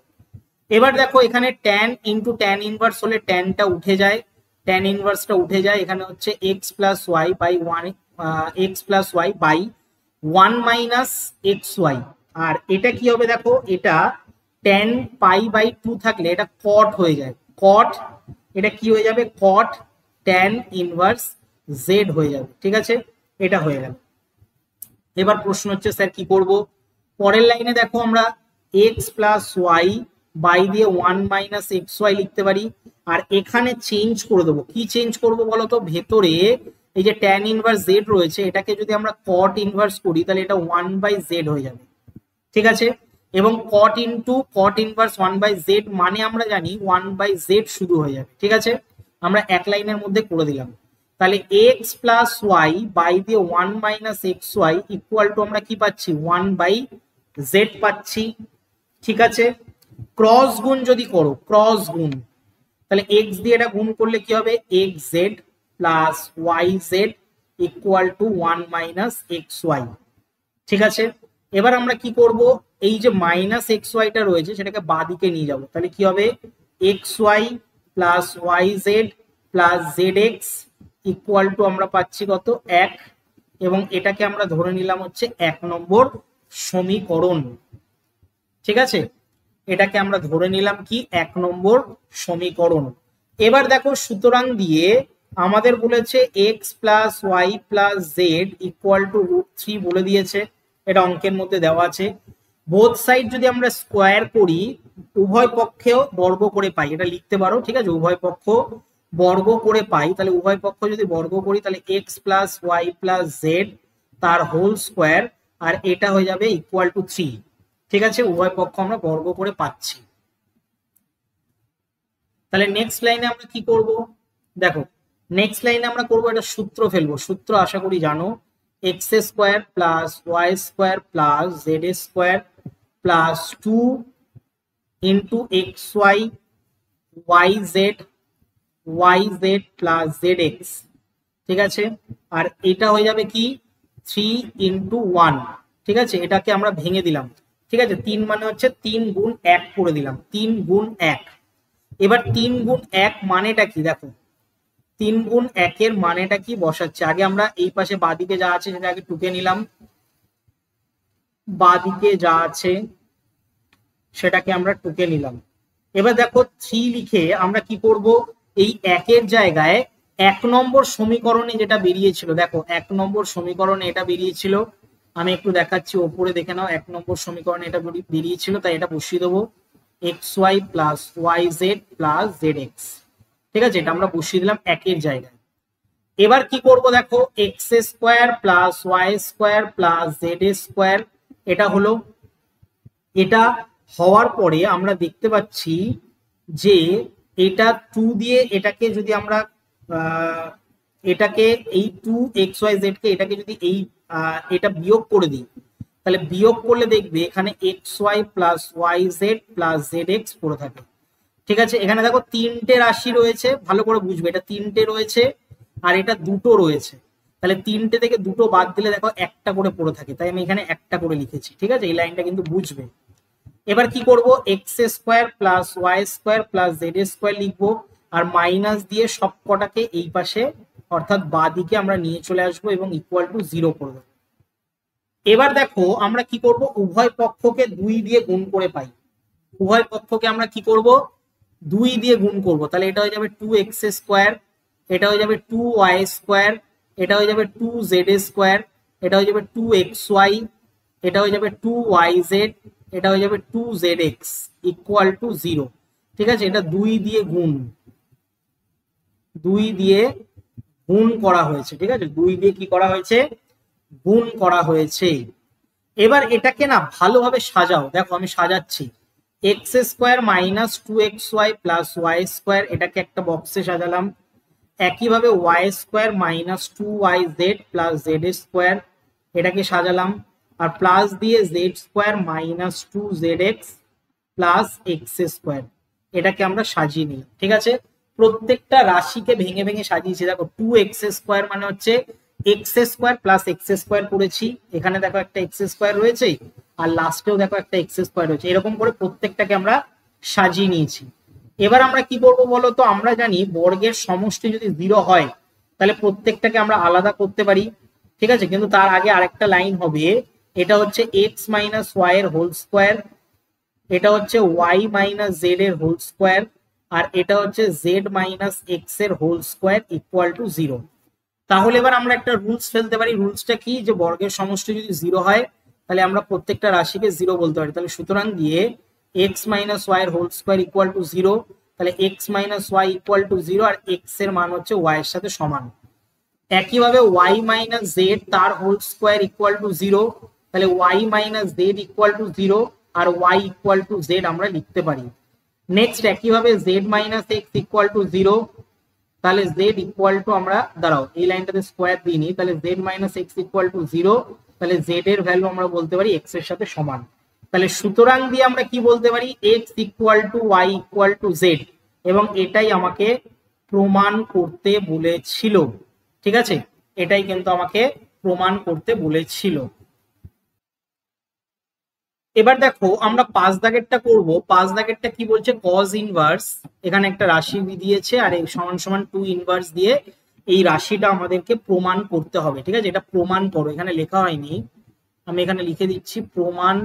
A: এবার দেখো এখানে tan ইন্টু tan ইনভার্স হলে tanটা উঠে যায়, tan ইনভার্সটা উঠে যায়, এখানে হচ্ছে x plus Y by 1 x plus Y by 1 minus xy। আর এটা কি হবে দেখো, এটা tan π/2 থাকলে এটা cot হয়ে যায়, cot, এটা কি হয়ে যাবে, cot tan ইনভার্স z হয়ে যাবে। ঠিক আছে, এটা হয়ে গেল। এবার প্রশ্ন হচ্ছে স্যার কি করব, পরের লাইনে দেখো আমরা x প্লাস ওয়াই বাই দিয়ে 1 মাইনাস xy লিখতে পারি। আর এখানে চেঞ্জ করে দেবো, কি চেঞ্জ করব বলতো, ভেতরে এই যে tan ইনভার্স z রয়েছে এটাকে যদি আমরা cot ইনভার্স করি তাহলে এটা 1/z হয়ে যাবে। ঠিক আছে, এবং cot into cot inverse 1/z মানে আমরা জানি 1/z শুধু হয়ে যাবে। ঠিক আছে, আমরা এক লাইনের মধ্যে করে দিলাম। তাহলে x প্লাস ওয়াই বাই দিয়ে 1 মাইনাস xy ইকুয়াল টু আমরা কি পাচ্ছি, 1/z পাচ্ছি। ঠিক আছে, ক্রস গুণ যদি করো, ক্রস গুণ, তাহলে x দিয়ে এটা গুণ করলে কি হবে, xz plus yz equal to 1 minus xy। ঠিক আছে, এবার আমরা কি করব, এই যে মাইনাস xy-টা রয়েছে সেটাকে বাঁ দিকে নিয়ে যাব। তাহলে কি হবে, xy plus yz plus zx equal to আমরা পাচ্ছি কত, 1, এবং এটাকে আমরা ধরে নিলাম হচ্ছে 1 নম্বর সমীকরণ। ঠিক আছে, এটাকে আমরা ধরে নিলাম কি 1 নম্বর সমীকরণ। এবার দেখো সুতরাং দিয়ে আমাদের বলেছে x plus Y plus Z equal to √3 বলে দিয়েছে, এটা অঙ্কের মধ্যে দেওয়া আছে। বোথ সাইড যদি আমরা স্কোয়ার করি, উভয় পক্ষেও বর্গ করে পাই, এটা লিখতে পারো। ঠিক আছে, উভয় পক্ষ বর্গ করে পাই, তাহলে উভয় পক্ষ যদি বর্গ করি তাহলে x plus Y plus Z তার হোল স্কোয়ার, আর এটা হয়ে যাবে ইকুয়াল টু 3। ঠিক আছে, উভয় পক্ষ আমরা বর্গ করে পাচ্ছি। তাহলে নেক্সট লাইনে আমরা কি করব দেখো, নেক্সট লাইনে আমরা করবো একটা সূত্র ফেলবো। সূত্র আশা করি জানো, x square plus Y square plus Z square plus 2 into xy yz plus zx। ঠিক আছে, আর এটা হয়ে যাবে কি 3 ইন্টু 1। ঠিক আছে, এটাকে আমরা ভেঙে দিলাম। ঠিক আছে, 3 মানে হচ্ছে 3 গুণ 1 করে দিলাম, 3 গুণ 1। এবার 3 গুণ 1 মানেটা কি দেখো, 3 গুণ 1 এর মানেটা কি বসাচ্ছে। আগে আমরা এই পাশে বাঁদিকে যা আছে সেটা আগে টুকে নিলাম, বাঁদিকে যা আছে সেটাকে আমরা টুকে নিলাম। এবার দেখো 3 লিখে আমরা কি করব, এই 1 এর জায়গায় 1 নম্বর সমীকরণে যেটা বেরিয়েছিল, দেখো 1 নম্বর সমীকরণে এটা বেরিয়েছিল, আমি একটু দেখাচ্ছি, ওপরে দেখে নাও। 1 নম্বর সমীকরণে এটা বেরিয়েছিল, তাই এটা বসিয়ে দেবো, xy plus yz plus zx। ঠিক আছে, এটা আমরা বসিয়ে দিলাম 1 এর জায়গায়। এবার কি করব দেখো, x square plus Y square plus Z square, এটা হলো। এটা হওয়ার পরে আমরা দেখতে পাচ্ছি যে এটা 2 দিয়ে এটাকে যদি আমরা এটাকে এই 2xyz কে এটাকে যদি এই এটা বিয়োগ করে দিই, তাহলে বিয়োগ করলে দেখবে এখানে xy plus yz plus zx পড়ে থাকে। ঠিক আছে, এখানে দেখো তিনটে রাশি রয়েছে, ভালো করে বুঝবে, এটা তিনটে রয়েছে আর এটা দুটো রয়েছে, তাহলে তিনটে থেকে দুটো বাদ দিলে দেখো একটা করে পড়ে থাকে, তাই আমি এখানে একটা করে লিখেছি। ঠিক আছে, এই লাইনটা কিন্তু বুঝবে। এবার কি করব, X square plus Y square plus Z square লিখবো, আর মাইনাস দিয়ে সব কটাকে এই পাশে অর্থাৎ বাঁ দিকে আমরা নিয়ে চলে আসবো এবং ইকুয়াল টু 0 করে দেবো। এবার দেখো আমরা কি করব, উভয় পক্ষকে 2 দিয়ে গুণ করে পাই, উভয় পক্ষকে আমরা কি করব 2 দিয়ে গুণ করব, তাহলে এটা হয়ে যাবে 2x স্কোয়ার, এটা হয়ে যাবে 2y স্কোয়ার, এটা হয়ে যাবে 2z স্কোয়ার, এটা হয়ে যাবে 2xy, এটা হয়ে যাবে 2yz, এটা হয়ে যাবে 2zx ইকুয়াল টু 0। ঠিক আছে, এটা 2 দিয়ে গুণ, 2 দিয়ে গুণ করা হয়েছে। ঠিক আছে, 2 দিয়ে কি করা হয়েছে, গুণ করা হয়েছে। এবার এটাকে না ভালোভাবে সাজাও, দেখো আমি সাজাচ্ছি। X square minus 2xy plus Y square, এটাকে একটা বক্সে সাজালাম। একইভাবে y square minus 2yz plus Z square, এটাকে সাজালাম। আর প্লাস দিয়ে z square minus 2zx plus x square, এটাকে আমরা সাজিয়ে নিই। ঠিক আছে, প্রত্যেকটা রাশিকে ভেঙে ভেঙে সাজিয়েছি। দেখো 2x স্কোয়ার মানে হচ্ছে x square plus x square করেছি, এখানে দেখো একটা এক্স স্কোয়ার রয়েছে আর লাস্টেও দেখো একটা এক্স স্কোয়ার রয়েছে, এরকম করে প্রত্যেকটাকে আমরা সাজিয়ে নিয়েছি। এবার আমরা কি করব বলো তো, আমরা জানি বর্গের সমষ্টি যদি 0 হয় তাহলে প্রত্যেকটাকে আমরা আলাদা করতে পারি। ঠিক আছে, কিন্তু তার আগে আরেকটা লাইন হবে, এটা হচ্ছে এক্স মাইনাস ওয়াই এর হোল স্কোয়ার, এটা হচ্ছে ওয়াই মাইনাস জেড এর হোল স্কোয়ার, আর এটা হচ্ছে জেড মাইনাস এক্স এর হোল স্কোয়ার ইকুয়াল টু 0। তাহলে এবার আমরা একটা রুলস ফেলতে পারি। রুলসটা কি, যে বর্গের সমষ্টি যদি 0 হয় তাহলে আমরা প্রত্যেকটা রাশিকে 0 বলতে পারি। তাহলে সুতরাং দিয়ে এক্স মাইনাস ওয়াই এর হোল স্কোয়ার ইকুয়াল টু 0, তাহলে X minus Y equal to 0 আর এক্স এর মান হচ্ছে ওয়াই এর সাথে সমান। একইভাবে ওয়াই মাইনাস জেড তার হোল স্কোয়ার ইকুয়াল টু 0, তাহলে Y minus Z equal to 0 আর ওয়াই ইকুয়াল টু জেড আমরা লিখতে পারি। নেক্সট একইভাবে Z minus X equal to 0, তাহলে জেড ইকুয়াল টু আমরা দাঁড়াও এই লাইনটাতে স্কোয়ার দিইনি, তাহলে Z minus X equal to 0, তাহলে জেড এর ভ্যালু আমরা বলতে পারি এক্স এর সাথে সমান। তাহলে সুতরাং দিয়ে আমরা কি বলতে পারি, X equal to Y equal to Z, এবং এটাই আমাকে প্রমাণ করতে বলেছিল। ঠিক আছে, এটাই কিন্তু আমাকে প্রমাণ করতে বলেছিল। এবার দেখো আমরা 5 দাগেরটা করব। 5 দাগেরটা কি বলছে, কজ ইনভার্স, এখানে একটা রাশি দিয়েছে আর এই সমান সমান 2 ইনভার্স দিয়ে এই রাশিটা আমাদেরকে প্রমাণ করতে হবে। ঠিক আছে, এটা প্রমাণ করো, এখানে লেখা হয়নি, আমি এখানে লিখে দিচ্ছি প্রমাণ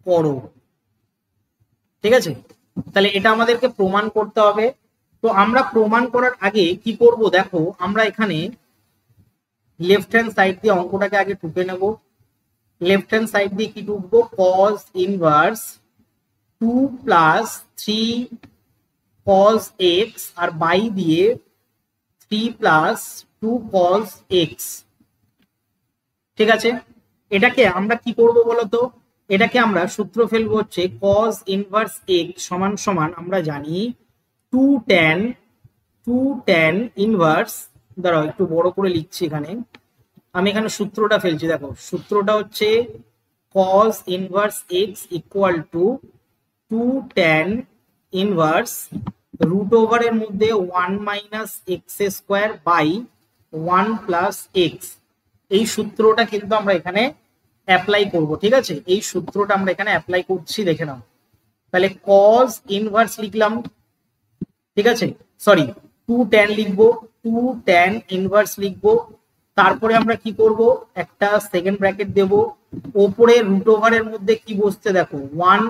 A: করো। ঠিক আছে, তাহলে এটা আমাদেরকে প্রমাণ করতে হবে। তো আমরা প্রমাণ করার আগে কি করব, দেখো আমরা এখানে লেফট হ্যান্ড সাইড দিয়ে অঙ্কটাকে আগে টুকে নেব। লেফট হ্যান্ড সাইড দিয়ে কি টুকবো, cos inverse 2 plus 3 cos x, আর বাই দিয়ে 3 প্লাস 2 কজ এক্স। ঠিক আছে, এটাকে আমরা কি করব বলতো, এটাকে আমরা সূত্র ফেলবো হচ্ছে কজ ইনভার্স এক্স সমান সমান আমরা জানি 2 tan ইনভার্স, দাঁড়াও একটু বড় করে লিখছি এখানে, আমি এখানে সূত্রটা ফেলছি। দেখো সূত্রটা হচ্ছে cos inverse x equal to 2 tan inverse root over এর মধ্যে 1 minus x square by 1 plus X. এই সূত্রটা কিন্তু আমরা এখানে অ্যাপ্লাই করব। ঠিক আছে, এই সূত্রটা আমরা এখানে অ্যাপ্লাই করছি, দেখে নাও। তাহলে cos ইনভার্স লিখলাম, ঠিক আছে, সরি 2 tan লিখবো, 2 tan ইনভার্স লিখবো, তারপরে আমরা কি করব, একটা সেকেন্ড ব্র্যাকেট দেব, ওপরে রুট ওভারের মধ্যে কি বসছে দেখো 1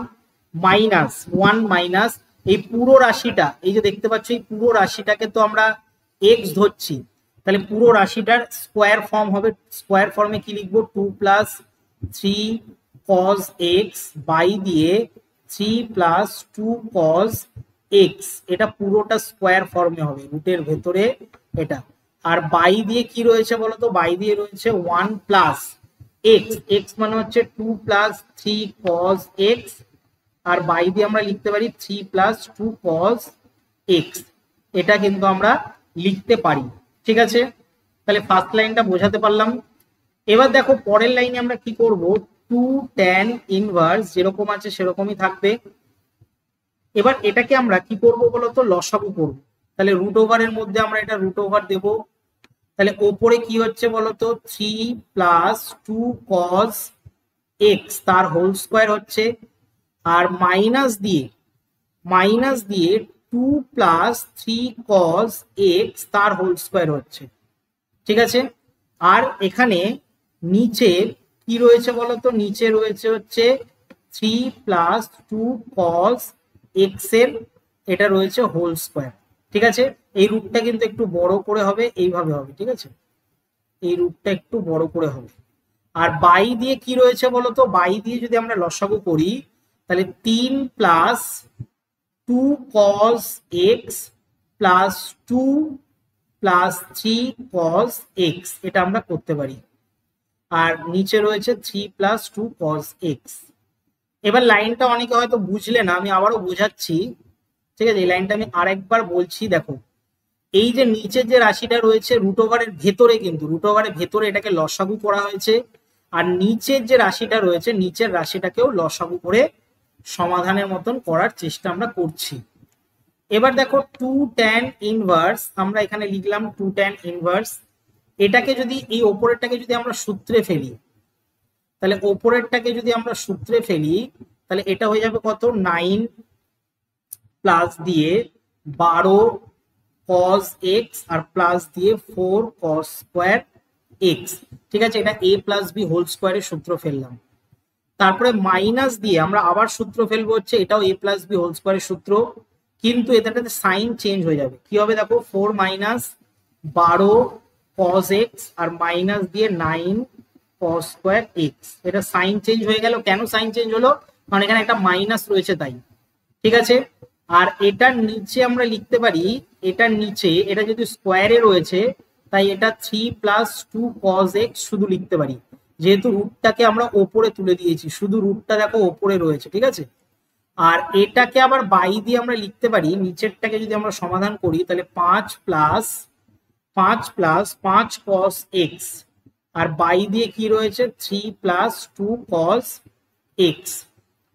A: মাইনাস এই পুরো রাশিটা, এই যে দেখতে পাচ্ছ এই পুরো রাশিটাকে তো আমরা x ধরছি, তাহলে পুরো রাশিটার স্কোয়ার ফর্ম হবে। স্কোয়ার ফর্মে কি লিখবো, 2 প্লাস 3 cos x বাই দিয়ে 3 প্লাস 2 cos x, এটা পুরোটা স্কোয়ার ফর্মে হবে রুটের ভেতরে এটা। আর বাই দিয়ে কি রয়েছে বলতো, বাই দিয়ে রয়েছে 1 প্লাস এক্স, এক্স মানে হচ্ছে 2 প্লাস 3 cos x, আর বাই দিয়ে আমরা লিখতে পারি 3 প্লাস 2 cos x, এটা কিন্তু আমরা লিখতে পারি। ঠিক আছে, তাহলে ফার্স্ট লাইনটা বোঝাতে পারলাম। এবার দেখো পরের লাইনে আমরা কি করব, 2 tan ইনভার্স যেরকম আছে সেরকমই থাকবে। এবার এটাকে আমরা কি করব বলতো, লসাগু করব। তাহলে রুট ওভারের মধ্যে আমরা এটা রুট ওভার দেব। তাহলে ওপরে কি হচ্ছে বলতো, 3 প্লাস 2 cos x তার হোল স্কোয়ার হচ্ছে, আর মাইনাস দিয়ে 2 প্লাস 3 cos x তার হোল স্কোয়ার হচ্ছে। ঠিক আছে, আর এখানে নিচে কি রয়েছে বলতো, নিচে রয়েছে হচ্ছে 3 প্লাস 2 cos x এর এটা রয়েছে হোল স্কোয়ার। ঠিক আছে, এই রুটটা কিন্তু একটু বড় করে হবে, এইভাবে হবে। ঠিক আছে, এই রুটটা একটু বড় করে হবে। আর বাই দিয়ে কি রয়েছে বলতো, বাই দিয়ে যদি আমরা লসাগু করি তাহলে 3 plus 2 cos x plus 2 plus 3 cos x এটা আমরা করতে পারি। আর নিচে রয়েছে 3 প্লাস 2 cos x। এবার লাইনটা অনেকে হয়তো বুঝলে না, আমি আবারও বোঝাচ্ছি। ঠিক আছে, এই লাইনটা আমি আরেকবার বলছি। দেখো এই যে নিচের যে রাশিটা রয়েছে রুট ওভারের ভেতরে, কিন্তু রুট ওভারের ভেতরে এটাকে লসাগু করা হয়েছে, আর নিচের যে রাশিটা রয়েছে নিচের রাশিটাকেও লসাগু করে সমাধানের মতন করার চেষ্টা আমরা করছি। এবার দেখো 2 tan ইনভার্স আমরা এখানে লিখলাম 2 tan ইনভার্স। এটাকে যদি এই ওপরেরটাকে যদি আমরা সূত্রে ফেলি, তাহলে ওপরেরটাকে যদি আমরা সূত্রে ফেলি তাহলে এটা হয়ে যাবে কত, 9 প্লাস দিয়ে 12 cos x আর প্লাস দিয়ে 4 cos স্কোয়ার x। ঠিক আছে, এটা a প্লাস বি হোল স্কোয়ারের সূত্র ফেললাম। তারপরে মাইনাস দিয়ে আমরা আবার সূত্র ফেলবো, হচ্ছে এটাও a প্লাস বি হোল স্কোয়ারের সূত্র, কিন্তু এটাতে সাইন চেঞ্জ হয়ে যাবে। কি হবে দেখো, 4 মাইনাস 12 cos x আর মাইনাস দিয়ে 9 cos স্কোয়ার x। এটা সাইন চেঞ্জ হয়ে গেল। কেন সাইন চেঞ্জ হলো, কারণ এখানে একটা মাইনাস রয়েছে তাই। ঠিক আছে, আর এটার নিচে আমরা লিখতে পারি, এটার নিচে এটা যদি স্কোয়ারে রয়েছে তাই এটা 3 প্লাস 2 cos x শুধু লিখতে পারি, যেহেতু রুটটাকে আমরা ওপরে তুলে দিয়েছি, শুধু রুটটা দেখো ওপরে রয়েছে। ঠিক আছে, আর এটাকে আবার বাই দিয়ে আমরা লিখতে পারি, নিচেরটাকে যদি আমরা সমাধান করি তাহলে 5 প্লাস 5 cos x, আর বাই দিয়ে কি রয়েছে 3 প্লাস 2 cos x।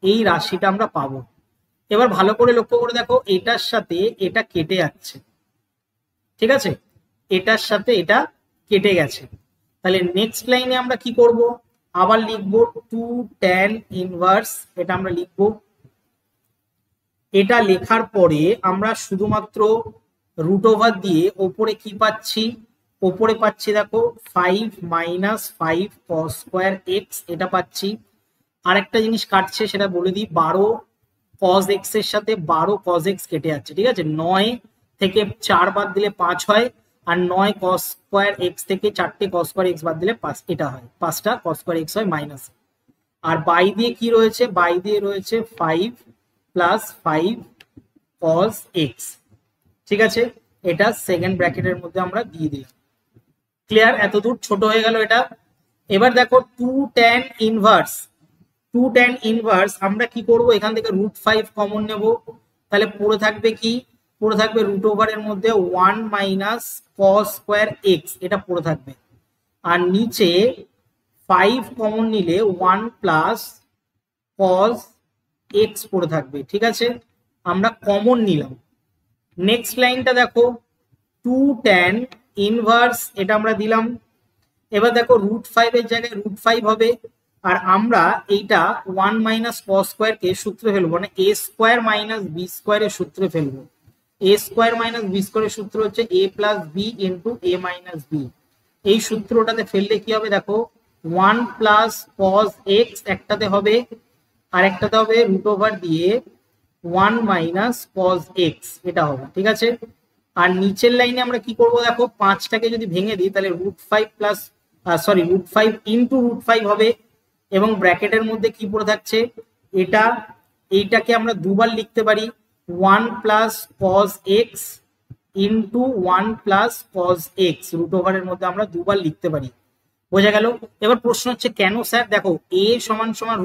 A: এই রাশিটা আমরা পাবো। এবার ভালো করে লক্ষ্য করে দেখো, এটার সাথে এটা কেটে যাচ্ছে। ঠিক আছে, এটার সাথে এটা কেটে গেছে। তাহলে নেক্সট লাইনে আমরা কি করব, আবার লিখবো 2 tan ইনভার্স। এটা আমরা লিখবো। এটা লেখার পরে আমরা শুধুমাত্র রুট ওভার দিয়ে ওপরে কি পাচ্ছি, ওপরে পাচ্ছি দেখো 5 মাইনাস 5 cos স্কোয়ার x এটা পাচ্ছি। আরেকটা জিনিস কাটছে সেটা বলে দিই, 12 cos x এর সাথে 12 cos x কেটে যাচ্ছে। ঠিক আছে, 9 থেকে 4 বাদ দিলে 5 হয়, আর 9 cos স্কোয়ার x থেকে 4টে cos স্কোয়ার x বাদ দিলে 5 এটা হয়, 5টা cos স্কোয়ার x হয় মাইনাস। আর বাই দিয়ে কি রয়েছে, বাই দিয়ে রয়েছে 5 প্লাস 5 cos x। ঠিক আছে, এটা সেকেন্ড ব্র্যাকেটের মধ্যে আমরা দিয়ে দিলাম। ক্লিয়ার, এতদূর ছোট হয়ে গেল এটা। এবার দেখো 2 tan ইনভার্স আমরা কি করব, এখান থেকে √5 কমন নেব। তাহলে পড়ে থাকবে কি, পড়ে থাকবে রুট ওভারের মধ্যে 1 মাইনাস cos স্কোয়ার x এটা পড়ে থাকবে, আর নিচে 5 কমন নিলে 1 প্লাস cos x পড়ে থাকবে। ঠিক আছে, আমরা কমন নিলাম। নেক্সট লাইনটা দেখো 2 tan ইনভার্স এটা আমরা দিলাম। এবার দেখো √5 এর জায়গায় √5 হবে, আর আমরা এইটা 1 মাইনাস cos স্কোয়ার কে সূত্রে ফেলবো, মানে a স্কোয়ার মাইনাস বি স্কোয়ারের সূত্রে ফেলবো। a স্কোয়ার মাইনাস বি স্কোয়ারের সূত্র হচ্ছে a plus B into a minus B. এই সূত্রটাতে ফেললে কি হবে দেখো, 1 প্লাস cos x একটাতে হবে, আর একটাতে হবে রুট ওভার দিয়ে 1 মাইনাস cos x এটা হবে। ঠিক আছে, আর নিচের লাইনে আমরা কি করব দেখো, 5টাকে যদি ভেঙে দিই তাহলে √5 প্লাস √5 ইন্টু √5 হবে, এবং ব্র্যাকেটের মধ্যে কি পড়ে থাকছে, এইটাকে আমরা দুবার লিখতে পারি, 1 plus cos x into 1 plus cos x root ওভারের মধ্যে আমরা দুবার লিখতে পারি। বোঝা গেল। এবার প্রশ্ন হচ্ছে কেন স্যার, দেখো a সমান সমান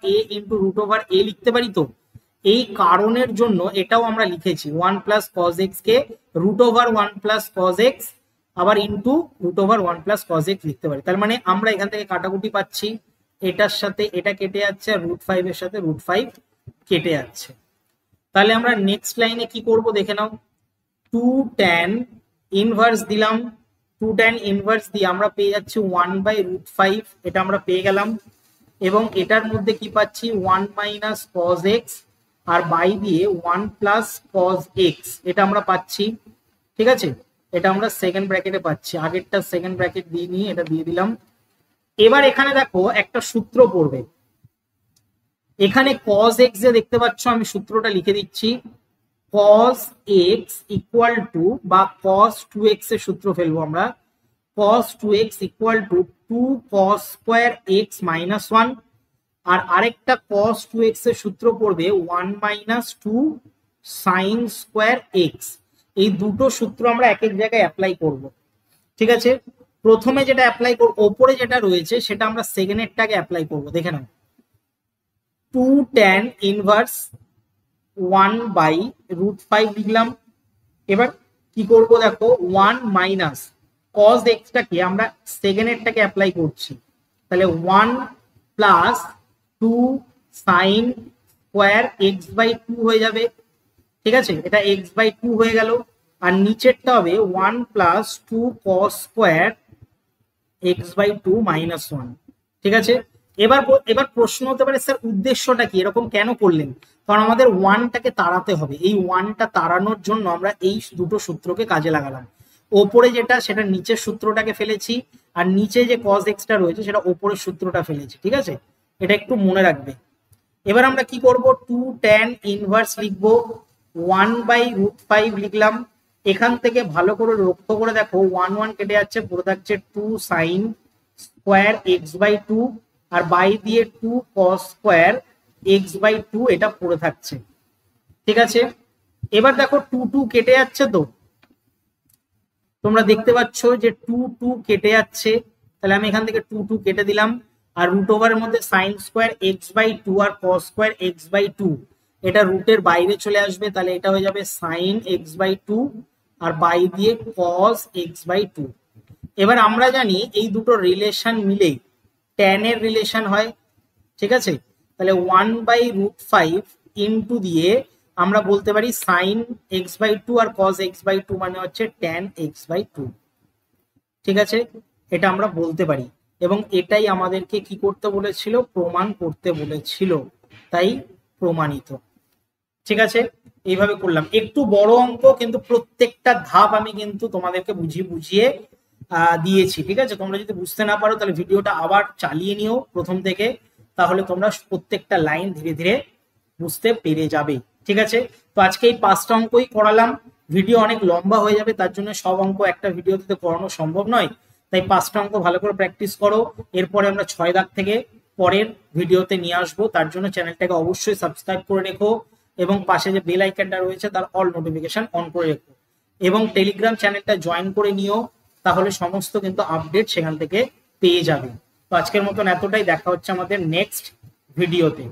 A: √a ইন্টু √a লিখতে পারি তো, এই কারণের জন্য এটাও আমরা লিখেছি 1 প্লাস কজ এক্স কে root over 1 plus cos x আবার into root over 1 plus cos x লিখতে পারি। তার মানে আমরা এখান থেকে কাটাকুটি পাচ্ছি, এটার সাথে এটা কেটে যাচ্ছে আর রুট 5 এর সাথে রুট 5 কেটে যাচ্ছে। তাহলে আমরা নেক্সট লাইনে কি করব দেখে নাও। 2 tan ইনভার্স দিলাম, 2 tan ইনভার্স দিয়ে আমরা পেয়ে যাচ্ছি 1 বাই রুট 5, এটা আমরা পেয়ে গেলাম। এবং এটার মধ্যে কি পাচ্ছি 1 মাইনাস কজ এক্স আর বাই দিয়ে 1 প্লাস কজ এক্স, এটা আমরা পাচ্ছি। ঠিক আছে, এটা আমরা সেকেন্ড ব্র্যাকেটে পাচ্ছি, আগেরটা সেকেন্ড ব্র্যাকেট দিয়ে নিয়ে এটা দিয়ে দিলাম। এবার এখানে দেখো একটা সূত্র পড়বে, এখানে cos x যে দেখতে পাচ্ছ আমি সূত্রটা লিখে দিচ্ছি। cos x ইকুয়াল টু বা cos 2x এর সূত্র ফেলবো আমরা। cos 2x equal to 2 cos square x minus 1, আর আরেকটা cos 2x এর সূত্র পড়বে 1 মাইনাস 2 sin স্কয়ার x। এই দুটো সূত্র আমরা এক এক জায়গায় অ্যাপ্লাই করব। ঠিক আছে, প্রথমে যেটা অ্যাপ্লাই করব, ওপরে যেটা রয়েছে সেটা আমরা সেকেন্ডেরটাকে অ্যাপ্লাই করব। দেখে নাও, 2 tan ইনভার্স 1 বাই রুট 5 লিখলাম। এবার কি করব দেখো, 1 মাইনাস cos x টাকে আমরা সেকেন্ডেরটাকে অ্যাপ্লাই করছি, তাহলে 1 plus 2 sin square x by 2 হয়ে যাবে। ঠিক আছে, এটা x বাই 2 হয়ে গেল, আর নিচেরটা হবে 1 plus 2 cos square x by 2 minus 1। ঠিক আছে, এবার প্রশ্ন হতে পারে স্যার উদ্দেশ্যটা কি, এরকম কেন করলেন? কারণ আমাদের 1টাকে তাড়াতে হবে, এই 1টা তাড়ানোর জন্য আমরা এই দুটো সূত্রকে কাজে লাগালাম। ওপরে যেটা সেটা নিচের সূত্রটাকে ফেলেছি, আর নিচে যে cos x টা রয়েছে সেটা ওপরের সূত্রটা ফেলেছি। ঠিক আছে, এটা একটু মনে রাখবে। এবার আমরা কি করব, 2 tan ইনভার্স লিখবো, 1 বাই রুট 5 লিখলাম। এখান থেকে ভালো করে লক্ষ্য করে দেখো 1 1 কেটে যাচ্ছে, পুরো থাকছে 2 sin স্কয়ার x বাই 2 আর বাই দিয়ে 2 cos স্কয়ার x বাই 2, এটা পড়ে থাকছে। ঠিক আছে, এবার দেখো 2 2 কেটে যাচ্ছে, তো তোমরা দেখতে পাচ্ছ যে 2 2 কেটে যাচ্ছে, তাহলে আমি এখান থেকে 2 2 কেটে দিলাম। আর রুট ওভারের মধ্যে সাইন স্কোয়ার এক্স বাই 2 আর কস স্কোয়ার এক্স বাই 2, এটা রুটের বাইরে চলে আসবে, তাহলে এটা হয়ে যাবে সাইন এক্স বাই 2 আর বাই দিয়ে কস এক্স বাই 2। এবার আমরা জানি এই দুটো রিলেশন মিলে tan এর রিলেশন হয়। ঠিক আছে, তাহলে 1 বাই রুট 5 ইন্টু দিয়ে আমরা বলতে পারি সাইন এক্স বাই 2 আর কস এক্স বাই 2 মানে হচ্ছে tan এক্স বাই 2। ঠিক আছে, এটা আমরা বলতে পারি, এবং এটাই আমাদেরকে কি করতে বলেছিল, প্রমাণ করতে বলেছিল, তাই প্রমাণিত। ঠিক আছে, এইভাবে করলাম, একটু বড় অঙ্ক, কিন্তু প্রত্যেকটা ধাপ আমি কিন্তু তোমাদেরকে বুঝিয়ে বুঝিয়ে দিয়েছি। ঠিক আছে, তোমরা যদি বুঝতে না পারো তাহলে ভিডিওটা আবার চালিয়ে নিও প্রথম থেকে, তাহলে তোমরা প্রত্যেকটা লাইন ধীরে ধীরে বুঝতে পেরে যাবে। ঠিক আছে, তো আজকে এই 5টা অঙ্কই করালাম, ভিডিও অনেক লম্বা হয়ে যাবে, তার জন্য সব অঙ্ক একটা ভিডিওতে করানো সম্ভব নয়, তাই 5টা অঙ্ক ভালো করে প্র্যাকটিস করো। এরপরে আমরা 6 দাগ থেকে পরের ভিডিওতে নিয়ে আসবো, তার জন্য চ্যানেলটাকে অবশ্যই সাবস্ক্রাইব করে রেখো এবং পাশে যে বেল আইকনটা রয়েছে তার অল নোটিফিকেশন অন করে রেখো, এবং টেলিগ্রাম চ্যানেলটা জয়েন করে নিও, তাহলে সমস্ত কিন্তু আপডেট সেখান থেকে পেয়ে যাবে। তো আজকের মতন এতটাই, দেখা হচ্ছে আমাদের নেক্সট ভিডিওতে।